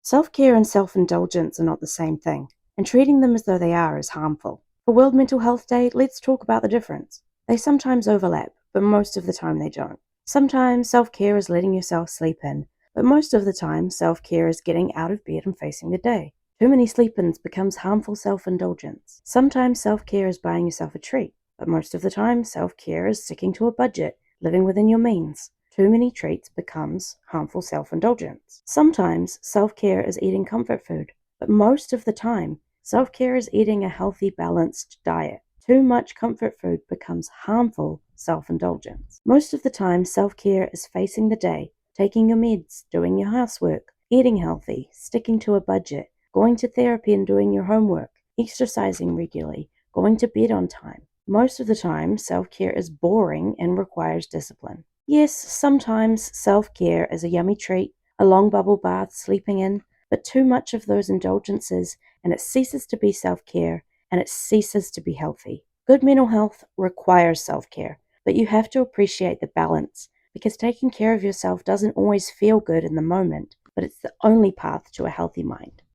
Self-care and self-indulgence are not the same thing, and treating them as though they are is harmful. For World Mental Health Day, let's talk about the difference. They sometimes overlap, but most of the time they don't. Sometimes self-care is letting yourself sleep in, but most of the time self-care is getting out of bed and facing the day. Too many sleep-ins becomes harmful self-indulgence. Sometimes self-care is buying yourself a treat, but most of the time self-care is sticking to a budget, living within your means. Too many treats becomes harmful self-indulgence. Sometimes self-care is eating comfort food, but most of the time self-care is eating a healthy, balanced diet. Too much comfort food becomes harmful self-indulgence. Most of the time self-care is facing the day, taking your meds, doing your housework, eating healthy, sticking to a budget, going to therapy and doing your homework, exercising regularly, going to bed on time. Most of the time self-care is boring and requires discipline. Yes, sometimes self-care is a yummy treat, a long bubble bath, sleeping in, but too much of those indulgences and it ceases to be self-care and it ceases to be healthy. Good mental health requires self-care, but you have to appreciate the balance because taking care of yourself doesn't always feel good in the moment, but it's the only path to a healthy mind.